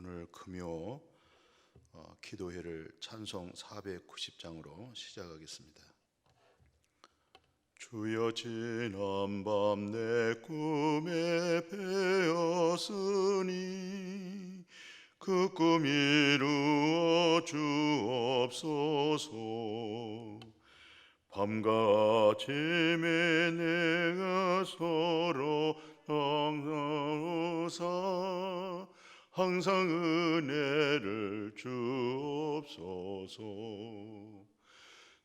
오늘 금요 기도회를 찬송 490장으로 시작하겠습니다. 주여 지난밤 내 꿈에 배었으니 그 꿈 이루어 주옵소서. 밤과 아침에 내가 서로 항상하사 항상 은혜를 주옵소서.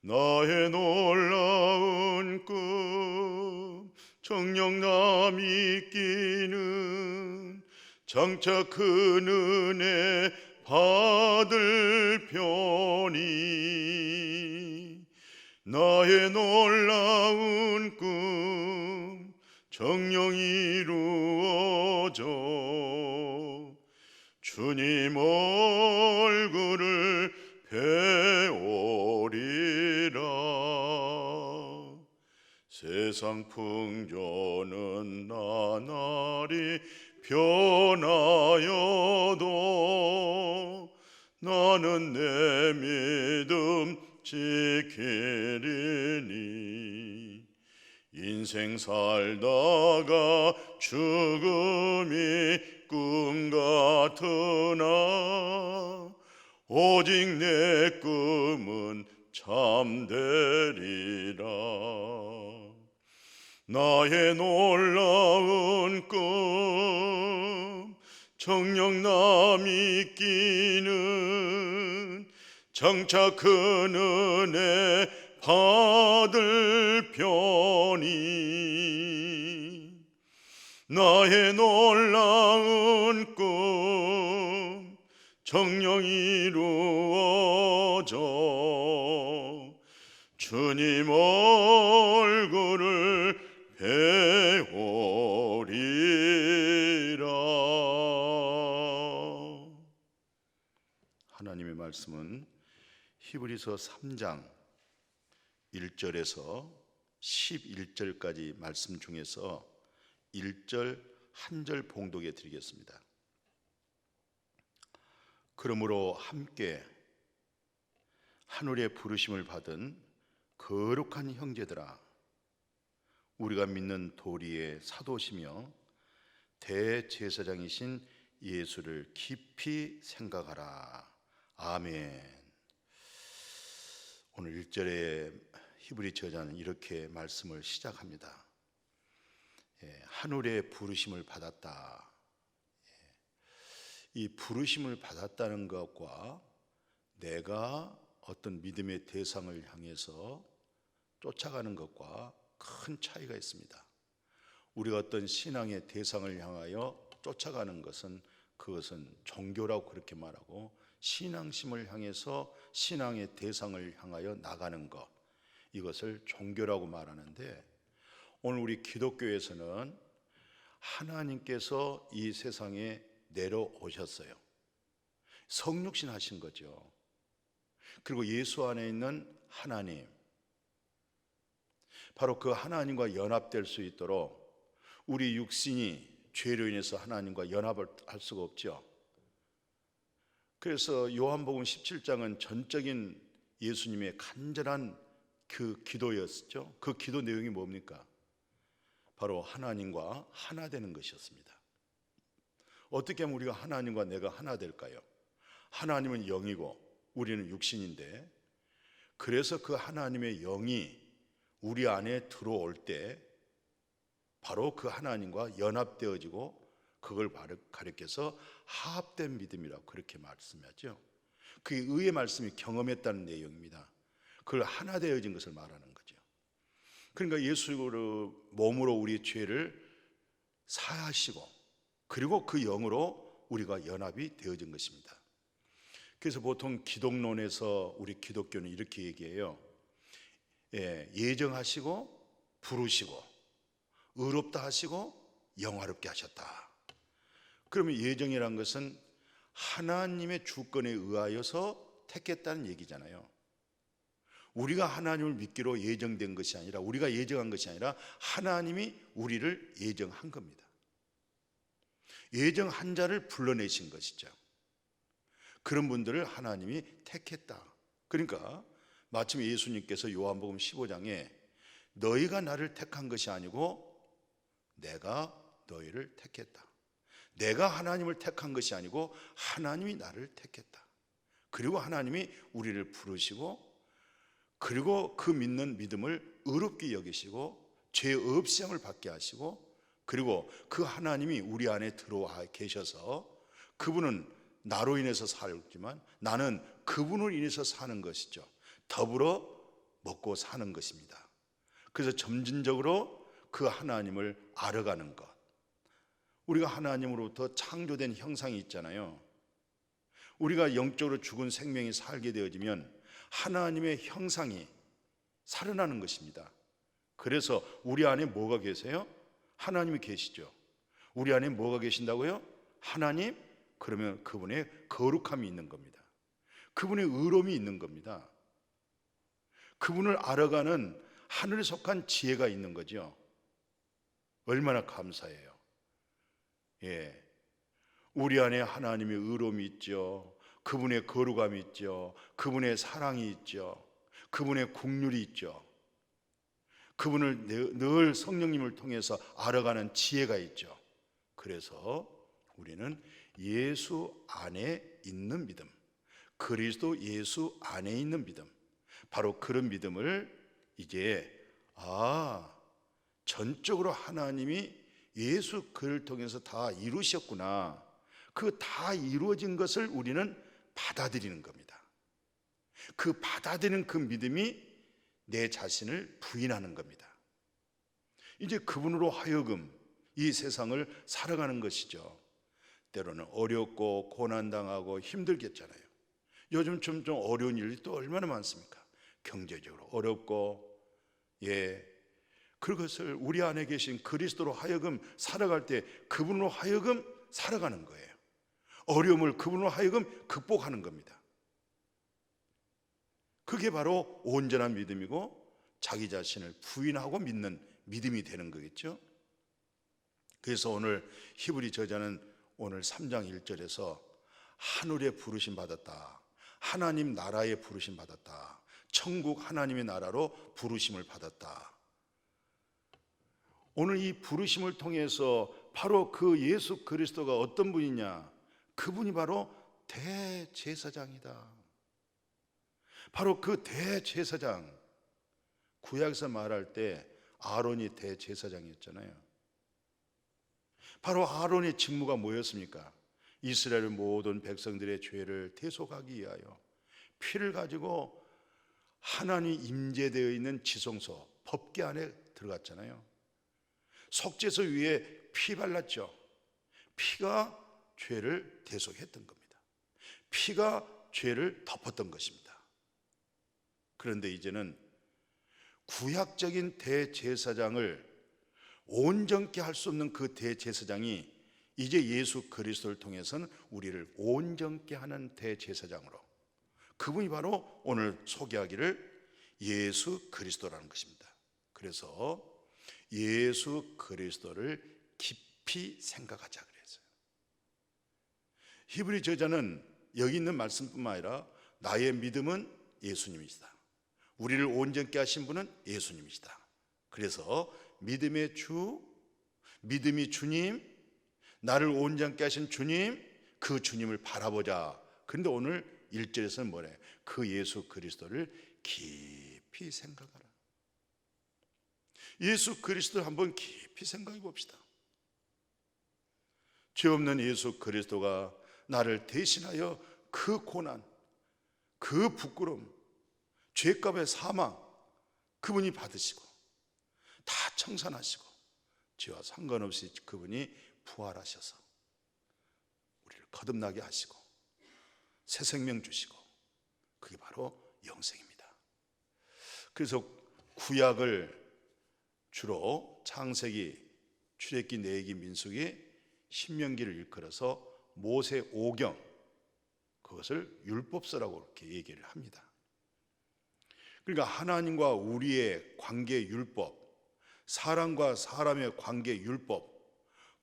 나의 놀라운 꿈 정녕 남이 끼는 장차 큰 은혜 받을 편이 나의 놀라운 꿈 정녕 이루어져 주님 얼굴을 배우리라. 세상 풍조는 나날이 변하여도 나는 내 믿음 지키리니 인생 살다가 죽음이 꿈 같으나 오직 내 꿈은 참되리라. 나의 놀라운 꿈 정녕 남이 끼는 장차 큰 은혜 받을 편이 나의 놀라운 꿈 정녕 이루어져 주님 얼굴을 배우리라. 하나님의 말씀은 히브리서 3장 1절에서 11절까지 말씀 중에서 1절 한 절 봉독해 드리겠습니다. 그러므로 함께 하늘의 부르심을 받은 거룩한 형제들아, 우리가 믿는 도리의 사도시며 대제사장이신 예수를 깊이 생각하라. 아멘. 오늘 1절에 히브리 저자는 이렇게 말씀을 시작합니다. 하늘의 부르심을 받았다. 이 부르심을 받았다는 것과 내가 어떤 믿음의 대상을 향해서 쫓아가는 것과 큰 차이가 있습니다. 우리가 어떤 신앙의 대상을 향하여 쫓아가는 것은 그것은 종교라고 그렇게 말하고, 신앙심을 향해서 신앙의 대상을 향하여 나가는 것, 이것을 종교라고 말하는데, 오늘 우리 기독교에서는 하나님께서 이 세상에 내려오셨어요. 성육신 하신 거죠. 그리고 예수 안에 있는 하나님, 바로 그 하나님과 연합될 수 있도록 우리 육신이 죄로 인해서 하나님과 연합을 할 수가 없죠. 그래서 요한복음 17장은 전적인 예수님의 간절한 그 기도였죠. 그 기도 내용이 뭡니까? 바로 하나님과 하나 되는 것이었습니다. 어떻게 하면 우리가 하나님과 내가 하나 될까요? 하나님은 영이고 우리는 육신인데, 그래서 그 하나님의 영이 우리 안에 들어올 때 바로 그 하나님과 연합되어지고, 그걸 가리켜서 화합된 믿음이라고 그렇게 말씀하죠. 그게 의의 말씀이 경험했다는 내용입니다. 그걸 하나 되어진 것을 말하는 거죠. 그러니까 예수의 몸으로 우리의 죄를 사하시고, 그리고 그 영으로 우리가 연합이 되어진 것입니다. 그래서 보통 기독론에서 우리 기독교는 이렇게 얘기해요. 예정하시고 부르시고 의롭다 하시고 영화롭게 하셨다. 그러면 예정이란 것은 하나님의 주권에 의하여서 택했다는 얘기잖아요. 우리가 하나님을 믿기로 예정된 것이 아니라, 우리가 예정한 것이 아니라 하나님이 우리를 예정한 겁니다. 예정한 자를 불러내신 것이죠. 그런 분들을 하나님이 택했다. 그러니까 마침 예수님께서 요한복음 15장에 너희가 나를 택한 것이 아니고 내가 너희를 택했다. 내가 하나님을 택한 것이 아니고 하나님이 나를 택했다. 그리고 하나님이 우리를 부르시고 그리고 그 믿는 믿음을 의롭게 여기시고 죄 없이 함을 받게 하시고 그리고 그 하나님이 우리 안에 들어와 계셔서 그분은 나로 인해서 살지만 나는 그분을 인해서 사는 것이죠. 더불어 먹고 사는 것입니다. 그래서 점진적으로 그 하나님을 알아가는 것. 우리가 하나님으로부터 창조된 형상이 있잖아요. 우리가 영적으로 죽은 생명이 살게 되어지면 하나님의 형상이 살아나는 것입니다. 그래서 우리 안에 뭐가 계세요? 하나님이 계시죠. 우리 안에 뭐가 계신다고요? 하나님? 그러면 그분의 거룩함이 있는 겁니다. 그분의 의로움이 있는 겁니다. 그분을 알아가는 하늘에 속한 지혜가 있는 거죠. 얼마나 감사해요. 예, 우리 안에 하나님의 의로움이 있죠. 그분의 거룩함이 있죠. 그분의 사랑이 있죠. 그분의 긍휼이 있죠. 그분을 늘 성령님을 통해서 알아가는 지혜가 있죠. 그래서 우리는 예수 안에 있는 믿음, 그리스도 예수 안에 있는 믿음, 바로 그런 믿음을 이제 전적으로 하나님이 예수 그를 통해서 다 이루셨구나. 그 다 이루어진 것을 우리는 받아들이는 겁니다. 그 받아들이는 그 믿음이 내 자신을 부인하는 겁니다. 이제 그분으로 하여금 이 세상을 살아가는 것이죠. 때로는 어렵고 고난당하고 힘들겠잖아요. 요즘 좀 어려운 일이 또 얼마나 많습니까? 경제적으로 어렵고, 그것을 우리 안에 계신 그리스도로 하여금 살아갈 때 그분으로 하여금 살아가는 거예요. 어려움을 그분으로 하여금 극복하는 겁니다. 그게 바로 온전한 믿음이고 자기 자신을 부인하고 믿는 믿음이 되는 거겠죠. 그래서 오늘 히브리 저자는 오늘 3장 1절에서 하늘에 부르심 받았다, 하나님 나라에 부르심 받았다, 천국 하나님의 나라로 부르심을 받았다. 오늘 이 부르심을 통해서 바로 그 예수 그리스도가 어떤 분이냐, 그분이 바로 대제사장이다. 바로 그 대제사장, 구약에서 말할 때 아론이 대제사장이었잖아요. 바로 아론의 직무가 뭐였습니까? 이스라엘 모든 백성들의 죄를 대속하기 위하여 피를 가지고 하나님 임재되어 있는 지성소 법궤 안에 들어갔잖아요. 속죄소 위에 피 발랐죠. 피가 죄를 대속했던 겁니다. 피가 죄를 덮었던 것입니다. 그런데 이제는 구약적인 대제사장을 온전케 할 수 없는 그 대제사장이 이제 예수 그리스도를 통해서는 우리를 온전케 하는 대제사장으로, 그분이 바로 오늘 소개하기를 예수 그리스도라는 것입니다. 그래서 예수 그리스도를 깊이 생각하자 그랬어요. 히브리 저자는 여기 있는 말씀뿐만 아니라 나의 믿음은 예수님이시다, 우리를 온전케 하신 분은 예수님이시다. 그래서 믿음의 주, 믿음이 주님, 나를 온전케 하신 주님, 그 주님을 바라보자. 그런데 오늘 1절에서는 뭐래? 그 예수 그리스도를 깊이 생각하라. 예수 그리스도를 한번 깊이 생각해 봅시다. 죄 없는 예수 그리스도가 나를 대신하여 그 고난, 그 부끄러움, 죄값의 사망 그분이 받으시고 다 청산하시고 죄와 상관없이 그분이 부활하셔서 우리를 거듭나게 하시고 새 생명 주시고, 그게 바로 영생입니다. 그래서 구약을 주로 창세기, 출애굽기, 레위기, 민수기, 신명기를 일컬어서 모세 오경, 그것을 율법서라고 이렇게 얘기를 합니다. 그러니까 하나님과 우리의 관계 율법, 사람과 사람의 관계 율법,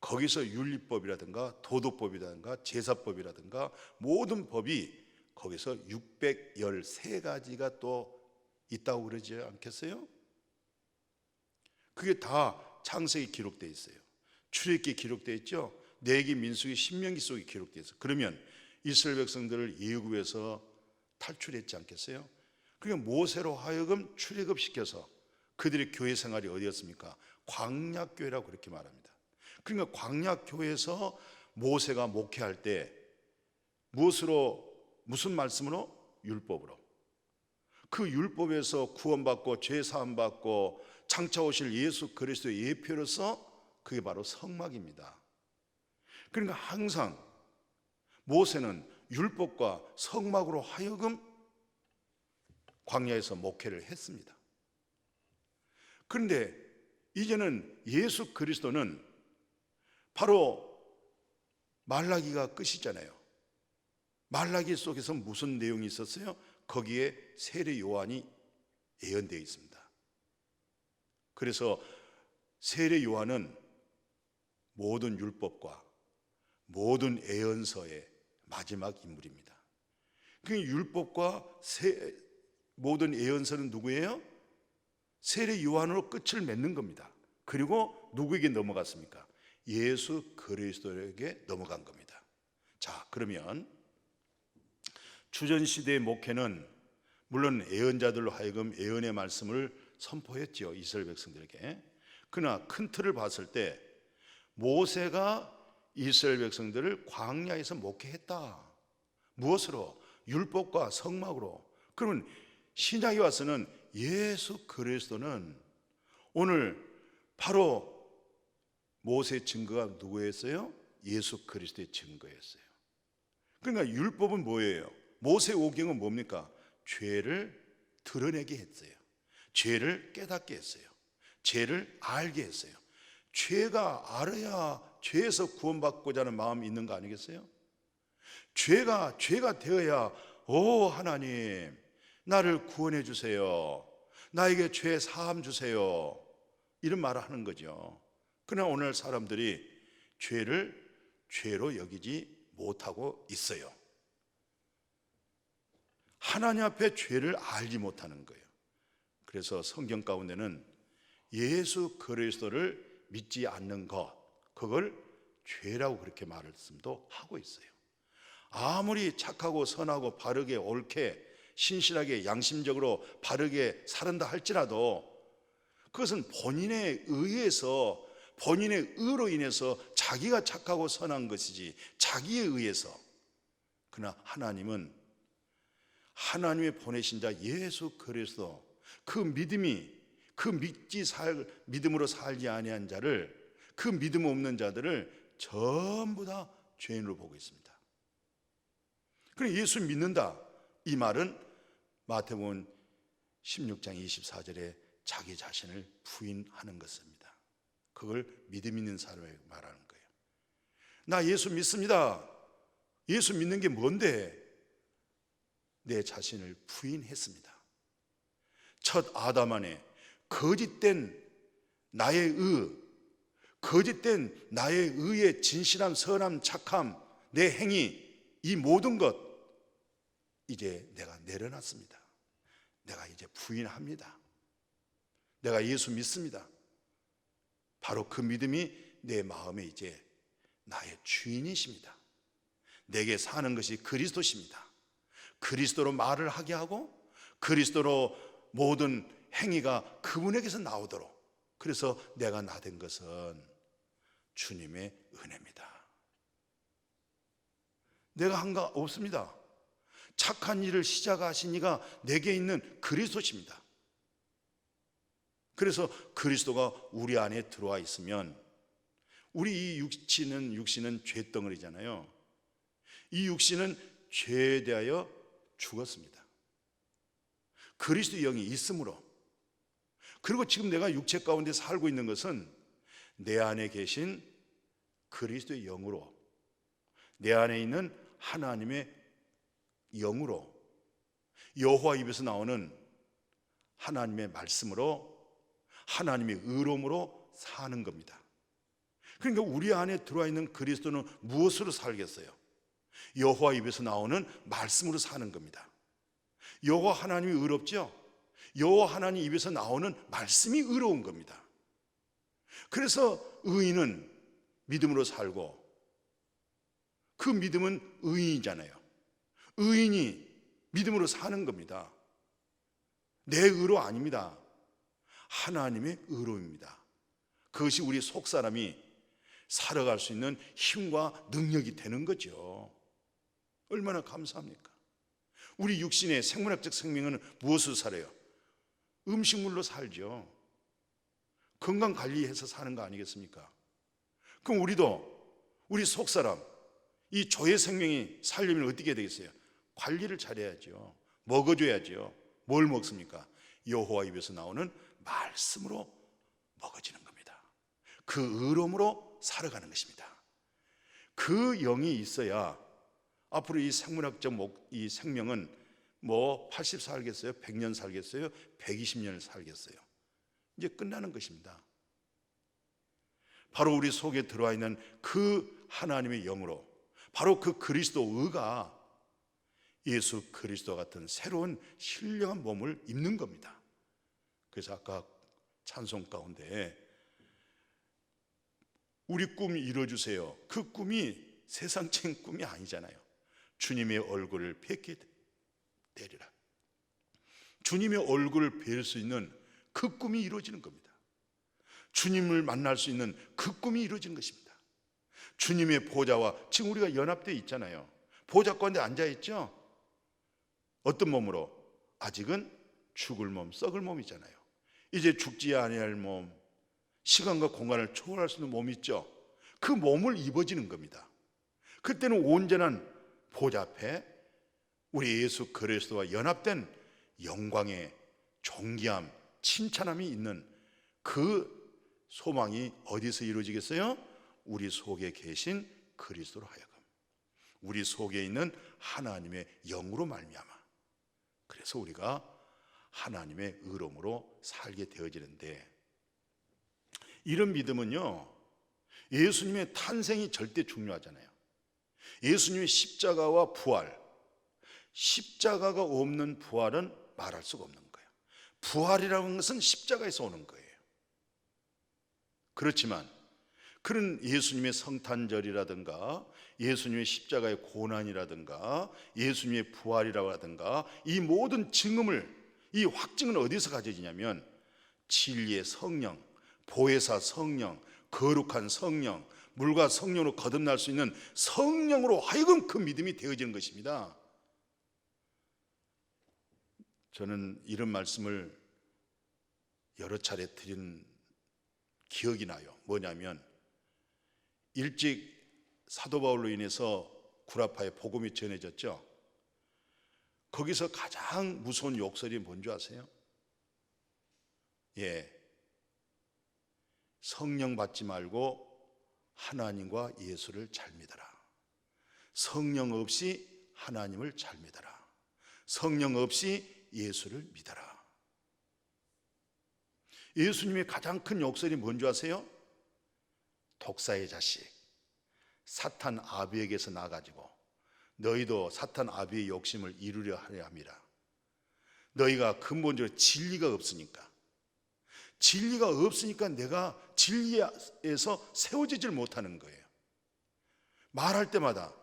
거기서 윤리법이라든가 도덕법이라든가 제사법이라든가 모든 법이 거기서 613가지가 또 있다고 그러지 않겠어요? 그게 다 창세기 기록되어 있어요. 출애굽기 기록되어 있죠. 레위기, 민수기, 신명기 속에 기록되어 있어요. 그러면 이스라엘 백성들을 애굽에서 탈출했지 않겠어요? 그러니까 모세로 하여금 출애굽시켜서 그들의 교회 생활이 어디였습니까? 광야교회라고 그렇게 말합니다. 그러니까 광야교회에서 모세가 목회할 때 무슨 말씀으로? 율법으로. 그 율법에서 구원받고 죄 사함받고 장차 오실 예수 그리스도의 예표로서 그게 바로 성막입니다. 그러니까 항상 모세는 율법과 성막으로 하여금 광야에서 목회를 했습니다. 그런데 이제는 예수 그리스도는 바로 말라기가 끝이잖아요. 말라기 속에서 무슨 내용이 있었어요? 거기에 세례 요한이 예언되어 있습니다. 그래서 세례 요한은 모든 율법과 모든 예언서의 마지막 인물입니다. 그 율법과 모든 예언서는 누구예요? 세례 요한으로 끝을 맺는 겁니다. 그리고 누구에게 넘어갔습니까? 예수 그리스도에게 넘어간 겁니다. 자, 그러면 주전시대의 목회는 물론 예언자들로 하여금 예언의 말씀을 선포했죠, 이스라엘 백성들에게. 그러나 큰 틀을 봤을 때 모세가 이스라엘 백성들을 광야에서 목회했다. 무엇으로? 율법과 성막으로. 그러면 신약에 와서는 예수 그리스도는 오늘 바로 모세의 증거가 누구였어요? 예수 그리스도의 증거였어요. 그러니까 율법은 뭐예요? 모세 오경은 뭡니까? 죄를 드러내게 했어요. 죄를 깨닫게 했어요. 죄를 알게 했어요. 죄가 알아야 죄에서 구원받고자 하는 마음이 있는 거 아니겠어요? 죄가 되어야 하나님 나를 구원해 주세요. 나에게 죄 사함 주세요. 이런 말을 하는 거죠. 그러나 오늘 사람들이 죄를 죄로 여기지 못하고 있어요. 하나님 앞에 죄를 알지 못하는 거예요. 그래서 성경 가운데는 예수 그리스도를 믿지 않는 것, 그걸 죄라고 그렇게 말씀도 하고 있어요. 아무리 착하고 선하고 바르게 옳게 신실하게 양심적으로 바르게 살은다 할지라도 그것은 본인의 의에서, 본인의 의로 인해서 자기가 착하고 선한 것이지 자기에 의해서. 그러나 하나님은 하나님의 보내신 자 예수 그리스도, 그 믿음이, 그 믿음으로 살지 아니한 자를, 그 믿음 없는 자들을 전부 다 죄인으로 보고 있습니다. 그럼 예수 믿는다, 이 말은 마태복음 16장 24절에 자기 자신을 부인하는 것입니다. 그걸 믿음 있는 사람에게 말하는 거예요. 나 예수 믿습니다. 예수 믿는 게 뭔데? 내 자신을 부인했습니다. 첫 아담 안에 거짓된 나의 거짓된 나의 의의 진실함, 선함, 착함, 내 행위, 이 모든 것 이제 내가 내려놨습니다. 내가 이제 부인합니다. 내가 예수 믿습니다. 바로 그 믿음이 내 마음에 이제 나의 주인이십니다. 내게 사는 것이 그리스도십니다. 그리스도로 말을 하게 하고 그리스도로 모든 행위가 그분에게서 나오도록, 그래서 내가 나된 것은 주님의 은혜입니다. 내가 한 거 없습니다. 착한 일을 시작하신 이가 내게 있는 그리스도십니다. 그래서 그리스도가 우리 안에 들어와 있으면, 우리 이 육신은 죄덩어리잖아요. 이 육신은 죄에 대하여 죽었습니다. 그리스도의 영이 있으므로, 그리고 지금 내가 육체 가운데 살고 있는 것은 내 안에 계신 그리스도의 영으로, 내 안에 있는 하나님의 영으로, 여호와 입에서 나오는 하나님의 말씀으로, 하나님의 의로움으로 사는 겁니다. 그러니까 우리 안에 들어와 있는 그리스도는 무엇으로 살겠어요? 여호와 입에서 나오는 말씀으로 사는 겁니다. 여호와 하나님이 의롭죠? 여호와 하나님 입에서 나오는 말씀이 의로운 겁니다. 그래서 의인은 믿음으로 살고, 그 믿음은 의인이잖아요. 의인이 믿음으로 사는 겁니다. 내 의로 아닙니다. 하나님의 의로입니다. 그것이 우리 속사람이 살아갈 수 있는 힘과 능력이 되는 거죠. 얼마나 감사합니까? 우리 육신의 생물학적 생명은 무엇으로 살아요? 음식물로 살죠. 건강 관리해서 사는 거 아니겠습니까? 그럼 우리 속사람, 이 조의 생명이 살려면 어떻게 해야 되겠어요? 관리를 잘해야죠. 먹어줘야죠. 뭘 먹습니까? 여호와 입에서 나오는 말씀으로 먹어지는 겁니다. 그 의로움으로 살아가는 것입니다. 그 영이 있어야 앞으로 이 생물학적 이 생명은 80 살겠어요? 100년 살겠어요? 120년을 살겠어요? 이제 끝나는 것입니다. 바로 우리 속에 들어와 있는 그 하나님의 영으로, 바로 그 그리스도 의가 예수 그리스도 같은 새로운 신령한 몸을 입는 겁니다. 그래서 아까 찬송 가운데 우리 꿈 이뤄주세요. 그 꿈이 세상적인 꿈이 아니잖아요. 주님의 얼굴을 뵙게 되리라. 주님의 얼굴을 뵐 수 있는 그 꿈이 이루어지는 겁니다. 주님을 만날 수 있는 그 꿈이 이루어지는 것입니다. 주님의 보좌와, 지금 우리가 연합되어 있잖아요. 보좌 가운데 앉아있죠. 어떤 몸으로? 아직은 죽을 몸, 썩을 몸이잖아요. 이제 죽지 아니할 몸, 시간과 공간을 초월할 수 있는 몸이 있죠. 그 몸을 입어지는 겁니다. 그때는 온전한 보좌 앞에 우리 예수 그리스도와 연합된 영광의 존귀함, 칭찬함이 있는 그 소망이 어디서 이루어지겠어요? 우리 속에 계신 그리스도로 하여금, 우리 속에 있는 하나님의 영으로 말미암아. 그래서 우리가 하나님의 의로움으로 살게 되어지는데, 이런 믿음은요, 예수님의 탄생이 절대 중요하잖아요. 예수님의 십자가와 부활, 십자가가 없는 부활은 말할 수가 없는 거예요. 부활이라는 것은 십자가에서 오는 거예요. 그렇지만 그런 예수님의 성탄절이라든가 예수님의 십자가의 고난이라든가 예수님의 부활이라든가 이 모든 증음을, 이 확증은 어디서 가져지냐면 진리의 성령, 보혜사 성령, 거룩한 성령, 물과 성령으로 거듭날 수 있는 성령으로 하여금 그 믿음이 되어지는 것입니다. 저는 이런 말씀을 여러 차례 드린 기억이 나요. 뭐냐면 일찍 사도 바울로 인해서 구라파에 복음이 전해졌죠. 거기서 가장 무서운 욕설이 뭔지 아세요? 성령 받지 말고 하나님과 예수를 잘 믿어라. 성령 없이 하나님을 잘 믿어라. 성령 없이 예수를 믿어라. 예수님의 가장 큰 욕설이 뭔지 아세요? 독사의 자식, 사탄 아비에게서 나가지고 너희도 사탄 아비의 욕심을 이루려 하려 함이라. 너희가 근본적으로 진리가 없으니까, 진리가 없으니까 내가 진리에서 세워지질 못하는 거예요. 말할 때마다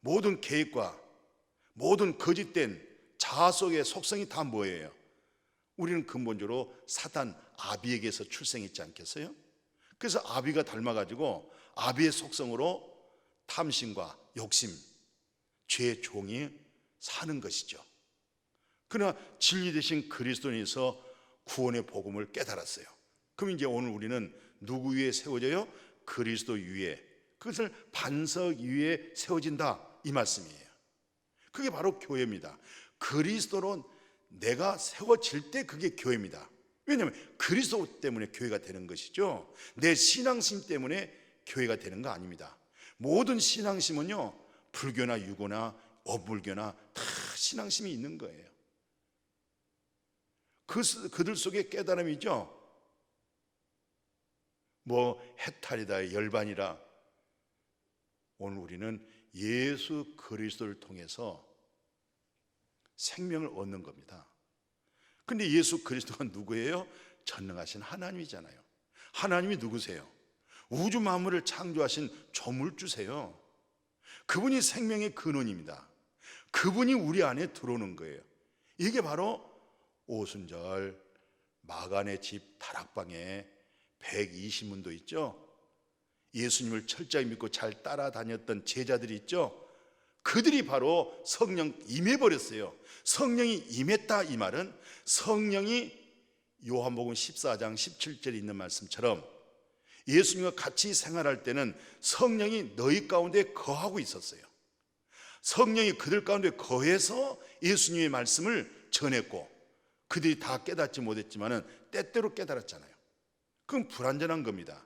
모든 계획과 모든 거짓된 자아 속의 속성이 다 뭐예요? 우리는 근본적으로 사탄 아비에게서 출생했지 않겠어요? 그래서 아비가 닮아가지고 아비의 속성으로 탐심과 욕심, 죄의 종이 사는 것이죠. 그러나 진리 되신 그리스도인에서 구원의 복음을 깨달았어요. 그럼 이제 오늘 우리는 누구 위에 세워져요? 그리스도 위에, 그것을 반석 위에 세워진다, 이 말씀이에요. 그게 바로 교회입니다. 그리스도로 내가 세워질 때 그게 교회입니다. 왜냐하면 그리스도 때문에 교회가 되는 것이죠. 내 신앙심 때문에 교회가 되는 거 아닙니다. 모든 신앙심은요, 불교나 유교나 어불교나 다 신앙심이 있는 거예요. 그들 속에 깨달음이죠. 뭐 해탈이다, 열반이라. 오늘 우리는 예수 그리스도를 통해서 생명을 얻는 겁니다. 근데 예수 그리스도가 누구예요? 전능하신 하나님이잖아요. 하나님이 누구세요? 우주 만물을 창조하신 조물주세요. 그분이 생명의 근원입니다. 그분이 우리 안에 들어오는 거예요. 이게 바로 오순절 마간의 집 다락방에 120문도 있죠. 예수님을 철저히 믿고 잘 따라다녔던 제자들이 있죠. 그들이 바로 성령 임해버렸어요. 성령이 임했다, 이 말은 성령이 요한복음 14장 17절에 있는 말씀처럼 예수님과 같이 생활할 때는 성령이 너희 가운데 거하고 있었어요. 성령이 그들 가운데 거해서 예수님의 말씀을 전했고, 그들이 다 깨닫지 못했지만 때때로 깨달았잖아요. 그건 불완전한 겁니다.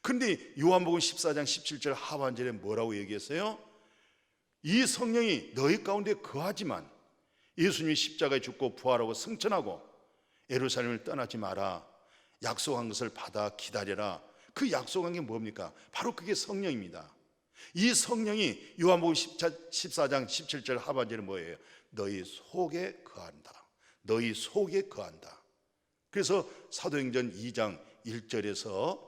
그런데 요한복음 14장 17절 하반절에 뭐라고 얘기했어요? 이 성령이 너희 가운데 거하지만 예수님이 십자가에 죽고 부활하고 승천하고 예루살렘을 떠나지 마라, 약속한 것을 받아 기다려라. 그 약속한 게 뭡니까? 바로 그게 성령입니다. 이 성령이 요한복음 14장 17절 하반절에 뭐예요? 너희 속에 거한다. 너희 속에 거한다. 그래서 사도행전 2장 1절에서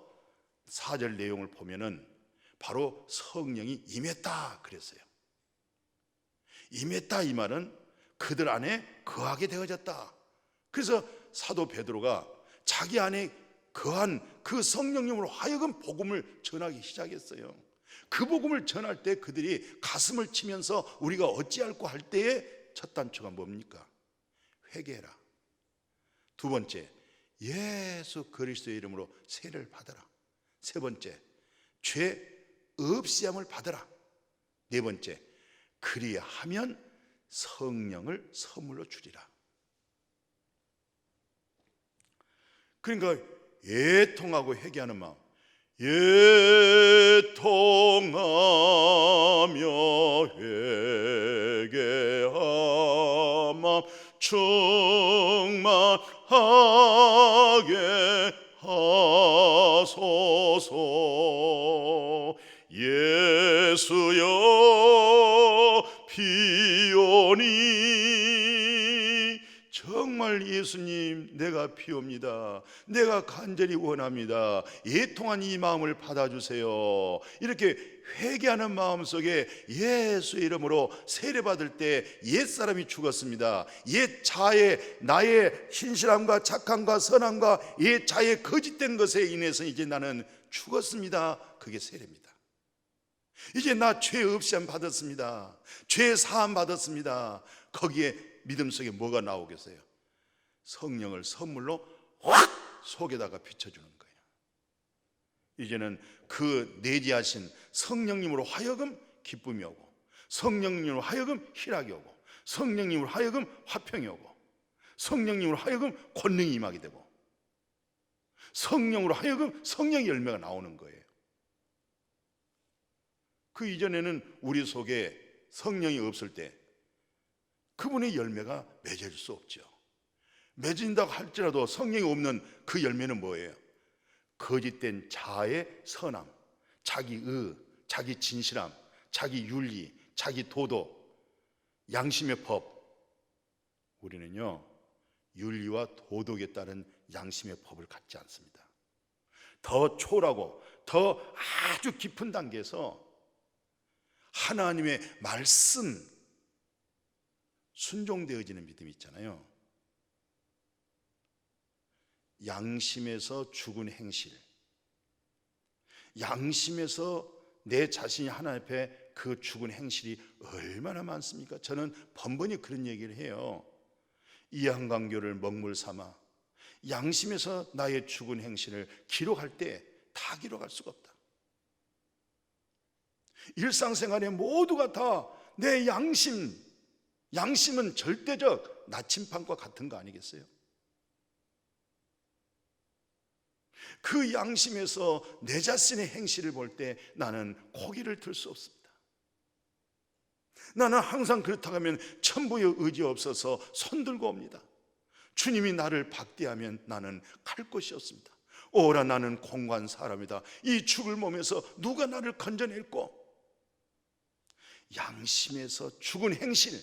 4절 내용을 보면은 바로 성령이 임했다 그랬어요. 임했다, 이 말은 그들 안에 거하게 되어졌다. 그래서 사도 베드로가 자기 안에 거한 그 성령님으로 하여금 복음을 전하기 시작했어요. 그 복음을 전할 때 그들이 가슴을 치면서 우리가 어찌할꼬 할 때의 첫 단초가 뭡니까? 회개해라. 두 번째, 예수 그리스도의 이름으로 세례를 받아라. 세 번째, 죄 없이함을 받아라. 네 번째, 그리하면 성령을 선물로 주리라. 그러니까 애통하고 회개하는 마음, 애통하며 회개한 마음 충만하게 하소서. 예수여 피오니, 정말 예수님 내가 피옵니다. 내가 간절히 원합니다. 애통한 이 마음을 받아주세요. 이렇게 회개하는 마음속에 예수 이름으로 세례받을 때 옛사람이 죽었습니다. 옛 자의 나의 신실함과 착함과 선함과 옛 자의 거짓된 것에 인해서 이제 나는 죽었습니다. 그게 세례입니다. 이제 나 죄 없이 안 받았습니다. 죄 사함 받았습니다. 거기에 믿음 속에 뭐가 나오겠어요? 성령을 선물로 확 속에다가 비춰주는 거예요. 이제는 그 내재하신 성령님으로 하여금 기쁨이 오고, 성령님으로 하여금 희락이 오고, 성령님으로 하여금 화평이 오고, 성령님으로 하여금 권능이 임하게 되고, 성령으로 하여금 성령의 열매가 나오는 거예요. 그 이전에는 우리 속에 성령이 없을 때 그분의 열매가 맺어질 수 없죠. 맺어진다고 할지라도 성령이 없는 그 열매는 뭐예요? 거짓된 자아의 선함, 자기 의, 자기 진실함, 자기 윤리, 자기 도덕, 양심의 법. 우리는요, 윤리와 도덕에 따른 양심의 법을 갖지 않습니다. 더 초월하고 더 아주 깊은 단계에서 하나님의 말씀 순종되어지는 믿음이 있잖아요. 양심에서 죽은 행실, 양심에서 내 자신이 하나님 앞에 그 죽은 행실이 얼마나 많습니까? 저는 번번이 그런 얘기를 해요. 이한강교를 먹물 삼아 양심에서 나의 죽은 행실을 기록할 때 다 기록할 수가 없다. 일상생활에 모두가 다 내 양심은 절대적 나침판과 같은 거 아니겠어요? 그 양심에서 내 자신의 행실을 볼 때 나는 고개를 들 수 없습니다. 나는 항상 그렇다고 하면 천부의 의지 없어서 손들고 옵니다. 주님이 나를 박대하면 나는 갈 곳이 없습니다. 오라 나는 공고한 사람이다. 이 죽을 몸에서 누가 나를 건져낼꼬? 양심에서 죽은 행실,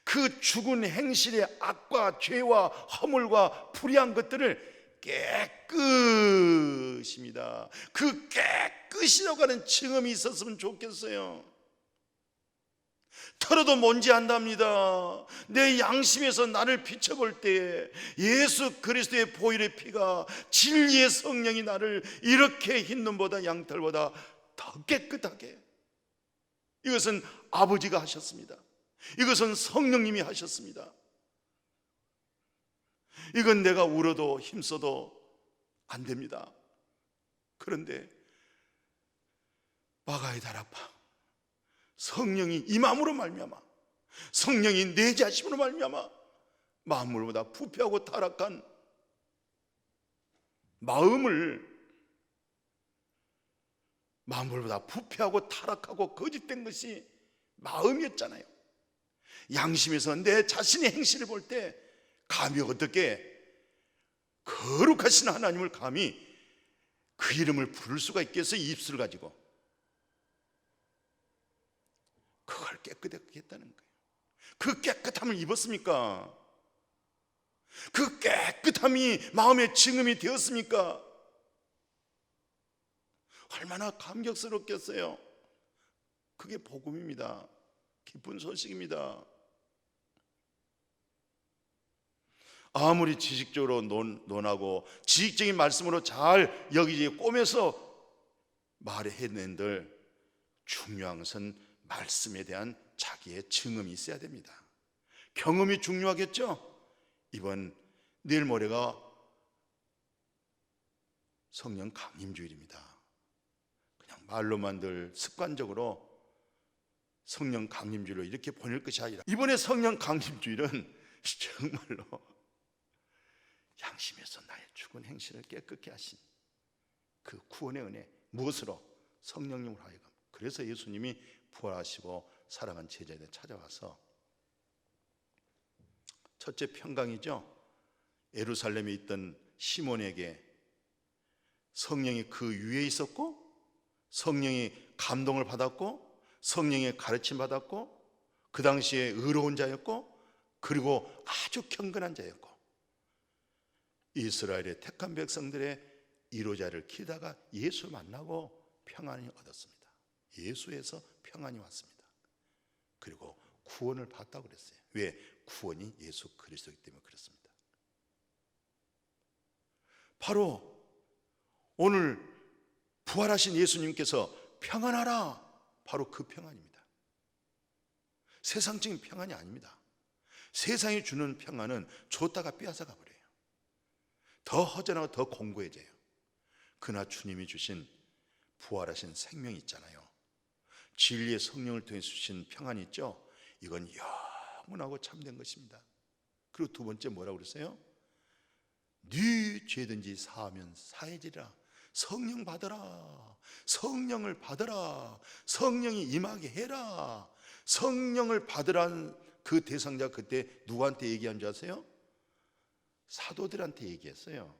그 죽은 행실의 악과 죄와 허물과 불의한 것들을 깨끗입니다. 그 깨끗이라고 하는 증언이 있었으면 좋겠어요. 털어도 뭔지 안답니다. 내 양심에서 나를 비춰볼 때 예수 그리스도의 보혈의 피가, 진리의 성령이 나를 이렇게 흰눈보다 양털보다 더 깨끗하게, 이것은 아버지가 하셨습니다. 이것은 성령님이 하셨습니다. 이건 내가 울어도 힘써도 안 됩니다. 그런데 마가이다라파, 성령이 임함으로 말미암아, 성령이 내 자신으로 말미암아 만물보다 부패하고 타락한 만물보다 부패하고 타락하고 거짓된 것이 마음이었잖아요. 양심에서 내 자신의 행실을 볼 때 감히 어떻게 거룩하신 하나님을 감히 그 이름을 부를 수가 있겠어요? 입술을 가지고. 그걸 깨끗하게 했다는 거예요. 그 깨끗함을 입었습니까? 그 깨끗함이 마음의 증음이 되었습니까? 얼마나 감격스럽겠어요. 그게 복음입니다. 기쁜 소식입니다. 아무리 지식적으로 논하고 지식적인 말씀으로 잘 여기저기 꼬매서 말해낸들 중요한 것은 말씀에 대한 자기의 증언이 있어야 됩니다. 경험이 중요하겠죠? 내일 모레가 성령 강림주일입니다. 그냥 말로만들 습관적으로 성령 강림주일로 이렇게 보낼 것이 아니라, 이번에 성령 강림주일은 정말로 양심에서 나의 죽은 행실을 깨끗게 하신 그 구원의 은혜, 무엇으로? 성령님으로 하여금. 그래서 예수님이 부활하시고 사랑한 제자들에 찾아와서, 첫째 평강이죠. 예루살렘에 있던 시몬에게 성령이 그 위에 있었고, 성령이 감동을 받았고, 성령의 가르침 받았고, 그 당시에 의로운 자였고, 그리고 아주 경건한 자였고, 이스라엘의 택한 백성들의 이로자를 기다가 예수 만나고 평안이 얻었습니다. 예수에서 평안이 왔습니다. 그리고 구원을 받았다고 그랬어요. 왜? 구원이 예수 그리스도이기 때문에 그렇습니다. 바로 오늘 부활하신 예수님께서 평안하라, 바로 그 평안입니다. 세상적인 평안이 아닙니다. 세상이 주는 평안은 줬다가 빼앗아가 버려요. 더 허전하고 더 공고해져요. 그러나 주님이 주신 부활하신 생명이 있잖아요. 진리의 성령을 통해 주신 평안이 있죠. 이건 영원하고 참된 것입니다. 그리고 두 번째 뭐라고 그랬어요? 네 죄든지 사하면 사해지리라. 성령 받으라. 성령을 받으라. 성령이 임하게 해라. 성령을 받으라는 그 대상자가 그때 누구한테 얘기한 줄 아세요? 사도들한테 얘기했어요.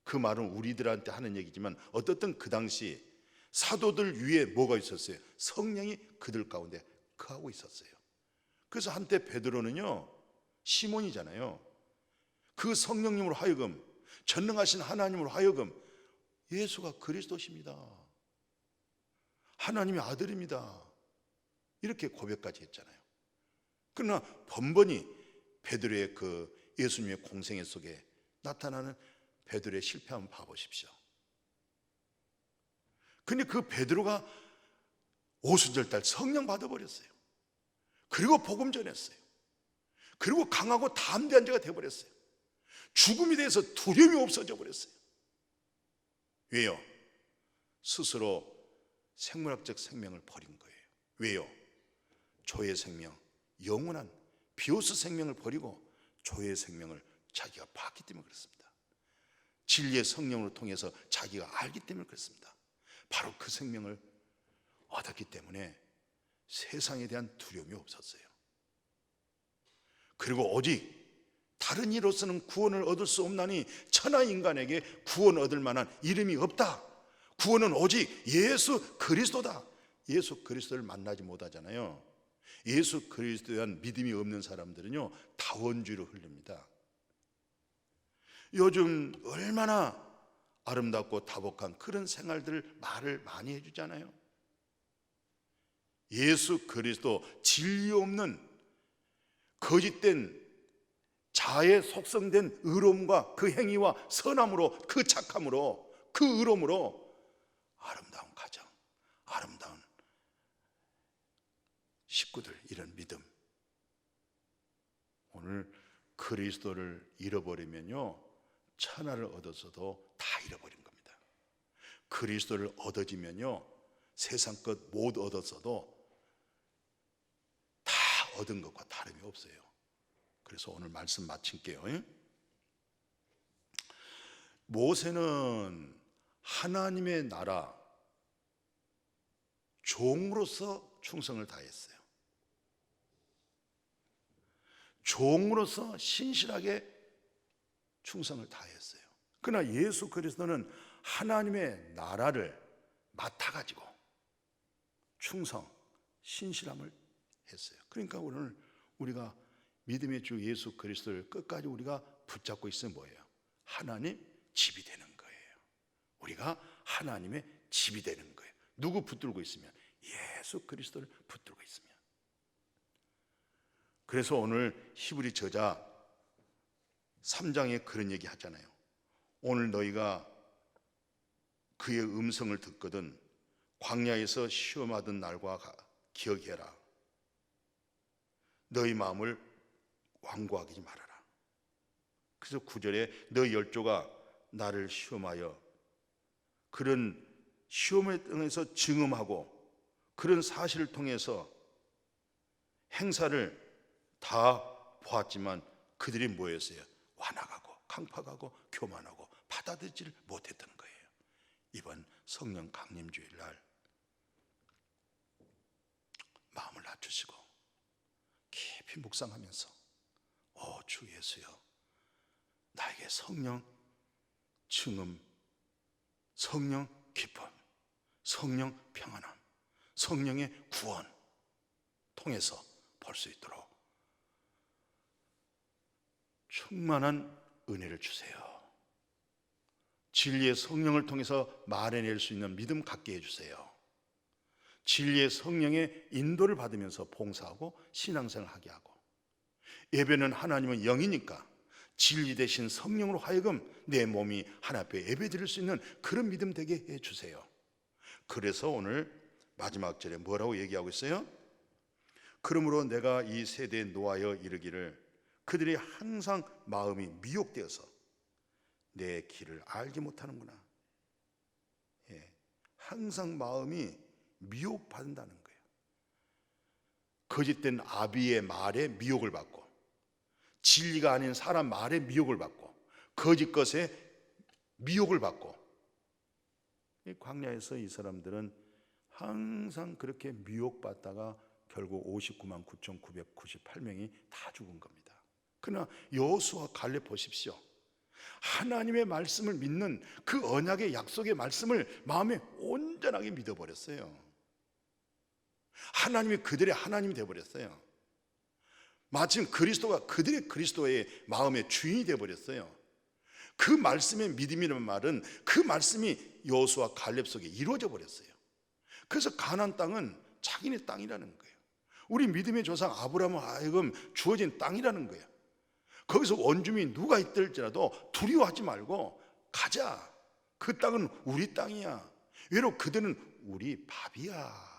그 말은 우리들한테 하는 얘기지만 어떻든 그 당시 사도들 위에 뭐가 있었어요? 성령이 그들 가운데 거하고 있었어요. 그래서 한때 베드로는요, 시몬이잖아요. 그 성령님으로 하여금, 전능하신 하나님으로 하여금 예수가 그리스도십니다, 하나님의 아들입니다, 이렇게 고백까지 했잖아요. 그러나 번번이 베드로의 그 예수님의 공생애 속에 나타나는 베드로의 실패 한번 봐보십시오. 근데 그 베드로가 오순절날 성령 받아버렸어요. 그리고 복음 전했어요. 그리고 강하고 담대한 자가 되어버렸어요. 죽음에 대해서 두려움이 없어져 버렸어요. 왜요? 스스로 생물학적 생명을 버린 거예요. 왜요? 조의 생명, 영원한 비오스 생명을 버리고 조의 생명을 자기가 봤기 때문에 그렇습니다. 진리의 성령을 통해서 자기가 알기 때문에 그렇습니다. 바로 그 생명을 얻었기 때문에 세상에 대한 두려움이 없었어요. 그리고 오직 다른 이로서는 구원을 얻을 수 없나니 천하 인간에게 구원 얻을 만한 이름이 없다. 구원은 오직 예수 그리스도다. 예수 그리스도를 만나지 못하잖아요. 예수 그리스도에 대한 믿음이 없는 사람들은요, 다 원죄로 흐릅니다. 요즘 얼마나 아름답고 다복한 그런 생활들 말을 많이 해주잖아요. 예수 그리스도 진리 없는 거짓된 자의 속성된 의로움과 그 행위와 선함으로, 그 착함으로, 그 의로움으로 아름다운 가정, 아름다운 식구들, 이런 믿음. 오늘 그리스도를 잃어버리면요, 천하를 얻어서도 다 잃어버린 겁니다. 그리스도를 얻어지면요, 세상 것 못 얻었어도 다 얻은 것과 다름이 없어요. 그래서 오늘 말씀 마칠게요. 모세는 하나님의 나라 종으로서 충성을 다했어요. 종으로서 신실하게 충성을 다했어요. 그러나 예수 그리스도는 하나님의 나라를 맡아가지고 충성, 신실함을 했어요. 그러니까 오늘 우리가 믿음의 주 예수 그리스도를 끝까지 우리가 붙잡고 있으면 뭐예요? 하나님 집이 되는 거예요. 우리가 하나님의 집이 되는 거예요. 누구 붙들고 있으면? 예수 그리스도를 붙들고 있으면. 그래서 오늘 히브리 저자 3장에 그런 얘기 하잖아요. 오늘 너희가 그의 음성을 듣거든 광야에서 시험하던 날과 기억해라. 너희 마음을 완고하지 말아라. 그래서 9절에 너희 열조가 나를 시험하여 그런 시험을 통해서 증음하고 그런 사실을 통해서 행사를 다 보았지만 그들이 뭐였어요? 완악하고 강팍하고 교만하고 받아들이지를 못했던 거예요. 이번 성령 강림 주일날 마음을 낮추시고 깊이 묵상하면서 주 예수여, 나에게 성령 증음, 성령 기쁨, 성령 평안함, 성령의 구원 통해서 볼 수 있도록 충만한 은혜를 주세요. 진리의 성령을 통해서 말해낼 수 있는 믿음 갖게 해주세요. 진리의 성령의 인도를 받으면서 봉사하고 신앙생활을 하게 하고, 예배는 하나님은 영이니까 진리 대신 성령으로 하여금 내 몸이 하나님 앞에 예배 드릴 수 있는 그런 믿음 되게 해주세요. 그래서 오늘 마지막 절에 뭐라고 얘기하고 있어요? 그러므로 내가 이 세대에 노하여 이르기를 그들이 항상 마음이 미혹되어서 내 길을 알지 못하는구나. 항상 마음이 미혹받는다는 거예요. 거짓된 아비의 말에 미혹을 받고, 진리가 아닌 사람 말에 미혹을 받고, 거짓 것에 미혹을 받고, 광야에서 이 사람들은 항상 그렇게 미혹받다가 결국 59만 9,998명이 다 죽은 겁니다. 그러나 여호수아 갈렙 보십시오. 하나님의 말씀을 믿는 그 언약의 약속의 말씀을 마음에 온전하게 믿어버렸어요. 하나님이 그들의 하나님이 되어버렸어요. 마침 그리스도가 그들의 그리스도의 마음의 주인이 되어버렸어요. 그 말씀의 믿음이라는 말은 그 말씀이 여호수아 갈렙 속에 이루어져 버렸어요. 그래서 가나안 땅은 자기네 땅이라는 거예요. 우리 믿음의 조상 아브라함을 하여금 주어진 땅이라는 거예요. 거기서 원주민이 누가 있을지라도 두려워하지 말고 가자. 그 땅은 우리 땅이야. 외로 그들은 우리 밥이야.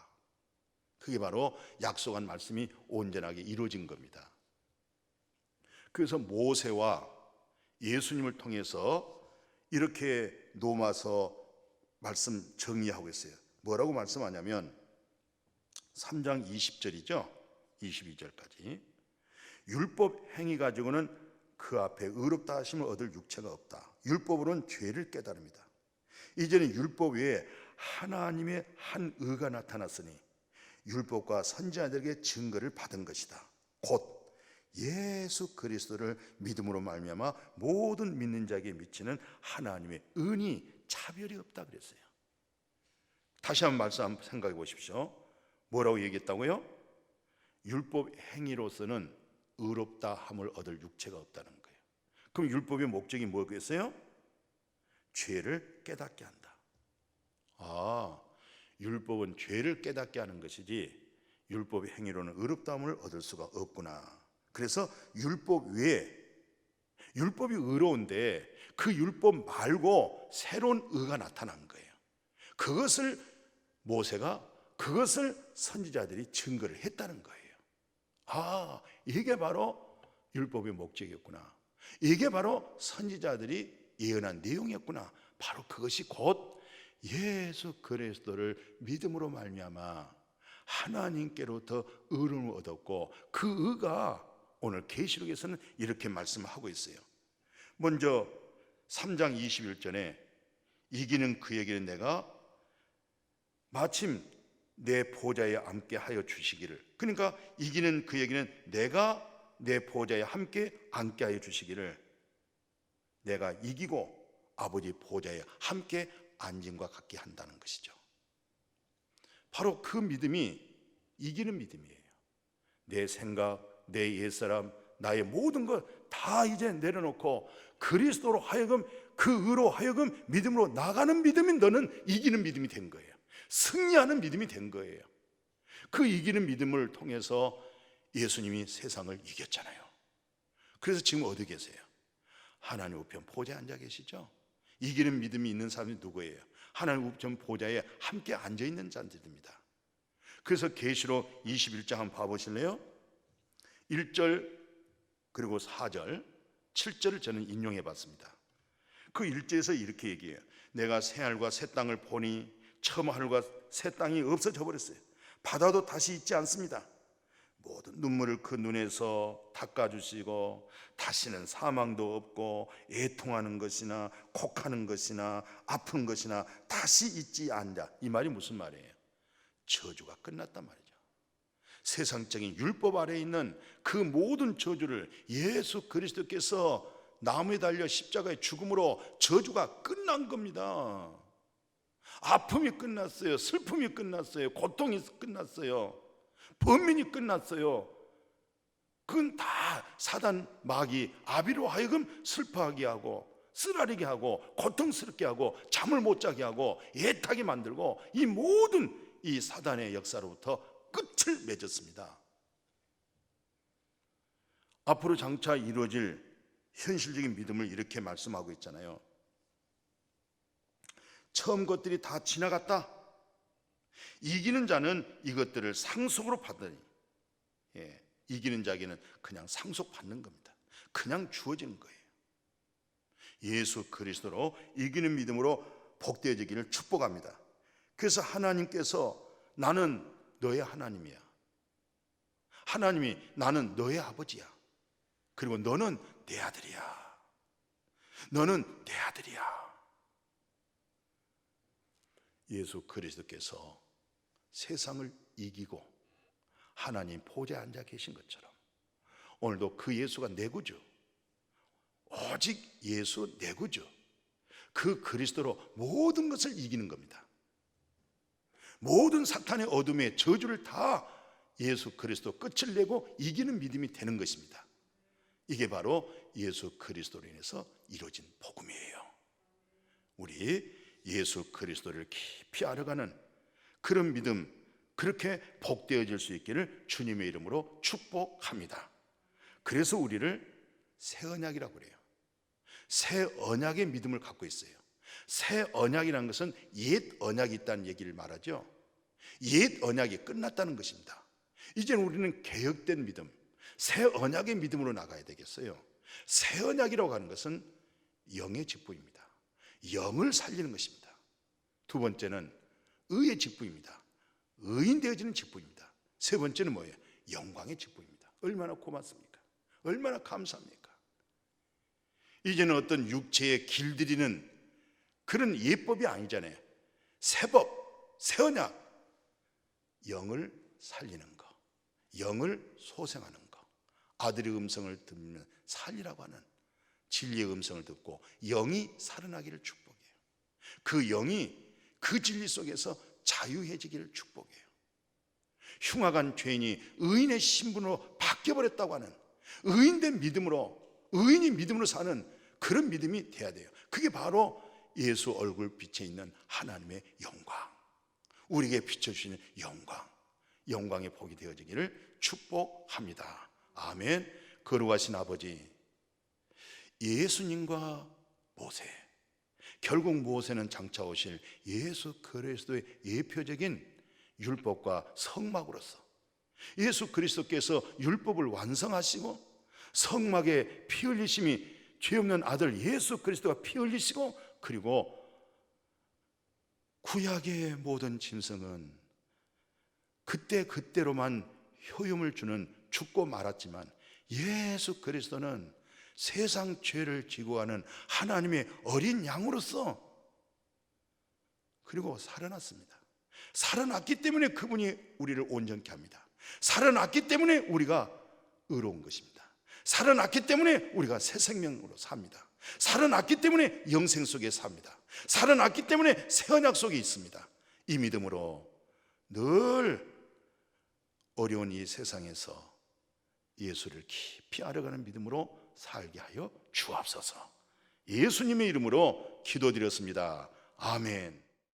그게 바로 약속한 말씀이 온전하게 이루어진 겁니다. 그래서 모세와 예수님을 통해서 이렇게 노마서 말씀 정리하고 있어요. 뭐라고 말씀하냐면 3장 20절이죠 22절까지 율법 행위 가지고는 그 앞에 의롭다 하심을 얻을 육체가 없다. 율법으로는 죄를 깨달습니다. 이제는 율법 외에 하나님의 한 의가 나타났으니 율법과 선지자들에게 증거를 받은 것이다. 곧 예수 그리스도를 믿음으로 말미암아 모든 믿는 자에게 미치는 하나님의 은이 차별이 없다 그랬어요. 다시 한번 말씀 한번 생각해 보십시오. 뭐라고 얘기했다고요? 율법 행위로서는 의롭다 함을 얻을 육체가 없다는 거예요. 그럼 율법의 목적이 뭐겠어요? 죄를 깨닫게 한다. 율법은 죄를 깨닫게 하는 것이지 율법의 행위로는 의롭다함을 얻을 수가 없구나. 그래서 율법 외에, 율법이 의로운데 그 율법 말고 새로운 의가 나타난 거예요. 그것을 모세가, 그것을 선지자들이 증거를 했다는 거예요. 이게 바로 율법의 목적이었구나. 이게 바로 선지자들이 예언한 내용이었구나. 바로 그것이 곧 예수 그리스도를 믿음으로 말미암아 하나님께로부터 의를 얻었고, 그 의가 오늘 계시록에서는 이렇게 말씀하고 있어요. 먼저 3장 21절에 이기는 그에게는 내가 마침 내 보좌에 앉게 하여 주시기를, 그러니까 이기는 그에게는 내가 내 보좌에 함께 앉게 하여 주시기를, 내가 이기고 아버지 보좌에 함께 앉음과 같게 한다는 것이죠. 바로 그 믿음이 이기는 믿음이에요. 내 생각, 내 옛사람, 나의 모든 것 다 이제 내려놓고 그리스도로 하여금, 그 의로 하여금 믿음으로 나가는 믿음이 너는 이기는 믿음이 된 거예요. 승리하는 믿음이 된 거예요. 그 이기는 믿음을 통해서 예수님이 세상을 이겼잖아요. 그래서 지금 어디 계세요? 하나님 우편 보좌에 앉아 계시죠? 이기는 믿음이 있는 사람이 누구예요? 하나님 우편 보좌에 함께 앉아 있는 자들입니다. 그래서 계시록 21장 한번 봐보실래요? 1절 그리고 4절 7절을 저는 인용해 봤습니다. 그 1절에서 이렇게 얘기해요. 내가 새 하늘과 새 땅을 보니 처음 하늘과 새 땅이 없어져 버렸어요. 바다도 다시 있지 않습니다. 모든 눈물을 그 눈에서 닦아주시고 다시는 사망도 없고 애통하는 것이나 곡하는 것이나 아픈 것이나 다시 있지 않다. 이 말이 무슨 말이에요? 저주가 끝났단 말이죠. 세상적인 율법 아래에 있는 그 모든 저주를 예수 그리스도께서 나무에 달려 십자가의 죽음으로 저주가 끝난 겁니다. 아픔이 끝났어요. 슬픔이 끝났어요. 고통이 끝났어요. 범민이 끝났어요. 그건 다 사단 마귀 아비로 하여금 슬퍼하게 하고 쓰라리게 하고 고통스럽게 하고 잠을 못 자게 하고 애타게 만들고, 이 모든 이 사단의 역사로부터 끝을 맺었습니다. 앞으로 장차 이루어질 현실적인 믿음을 이렇게 말씀하고 있잖아요. 처음 것들이 다 지나갔다. 이기는 자는 이것들을 상속으로 받으니, 이기는 자에게는 그냥 상속받는 겁니다. 그냥 주어지는 거예요. 예수 그리스도로 이기는 믿음으로 복되어지기를 축복합니다. 그래서 하나님께서 나는 너의 하나님이야. 하나님이 나는 너의 아버지야. 그리고 너는 내 아들이야. 너는 내 아들이야. 예수 그리스도께서 세상을 이기고 하나님 보좌에 앉아 계신 것처럼 오늘도 그 예수가 내 구주, 오직 예수 내 구주, 그 그리스도로 모든 것을 이기는 겁니다. 모든 사탄의 어둠의 저주를 다 예수 그리스도 끝을 내고 이기는 믿음이 되는 것입니다. 이게 바로 예수 그리스도로 인해서 이루어진 복음이에요. 우리 예수 그리스도를 깊이 알아가는 그런 믿음, 그렇게 복되어질 수 있기를 주님의 이름으로 축복합니다. 그래서 우리를 새 언약이라고 그래요. 새 언약의 믿음을 갖고 있어요. 새 언약이라는 것은 옛 언약이 있다는 얘기를 말하죠. 옛 언약이 끝났다는 것입니다. 이제는 우리는 개혁된 믿음, 새 언약의 믿음으로 나가야 되겠어요. 새 언약이라고 하는 것은 영의 직분입니다. 영을 살리는 것입니다. 두 번째는 의의 직분입니다. 의인 되어지는 직분입니다. 세 번째는 뭐예요? 영광의 직분입니다. 얼마나 고맙습니까? 얼마나 감사합니까? 이제는 어떤 육체에 길들이는 그런 예법이 아니잖아요. 새법, 새 언약, 영을 살리는 거, 영을 소생하는 거, 아들의 음성을 들으면 살리라고 하는 진리의 음성을 듣고 영이 살아나기를 축복해요. 그 영이 그 진리 속에서 자유해지기를 축복해요. 흉악한 죄인이 의인의 신분으로 바뀌어버렸다고 하는 의인된 믿음으로, 의인이 믿음으로 사는 그런 믿음이 돼야 돼요. 그게 바로 예수 얼굴 빛에 있는 하나님의 영광, 우리에게 비춰주시는 영광의 복이 되어지기를 축복합니다. 아멘. 거룩하신 아버지, 예수님과 모세, 결국 모세는 장차 오실 예수 그리스도의 예표적인 율법과 성막으로서 예수 그리스도께서 율법을 완성하시고 성막에 피 흘리심이 죄 없는 아들 예수 그리스도가 피 흘리시고, 그리고 구약의 모든 짐승은 그때로만 효용을 주는 죽고 말았지만 예수 그리스도는 세상 죄를 지고 가는 하나님의 어린 양으로서 그리고 살아났습니다. 살아났기 때문에 그분이 우리를 온전케 합니다. 살아났기 때문에 우리가 의로운 것입니다. 살아났기 때문에 우리가 새 생명으로 삽니다. 살아났기 때문에 영생 속에 삽니다. 살아났기 때문에 새 언약 속에 있습니다. 이 믿음으로 늘 어려운 이 세상에서 예수를 깊이 알아가는 믿음으로 살게 하여 주옵소서. 예수님의 이름으로 기도드렸습니다. 아멘.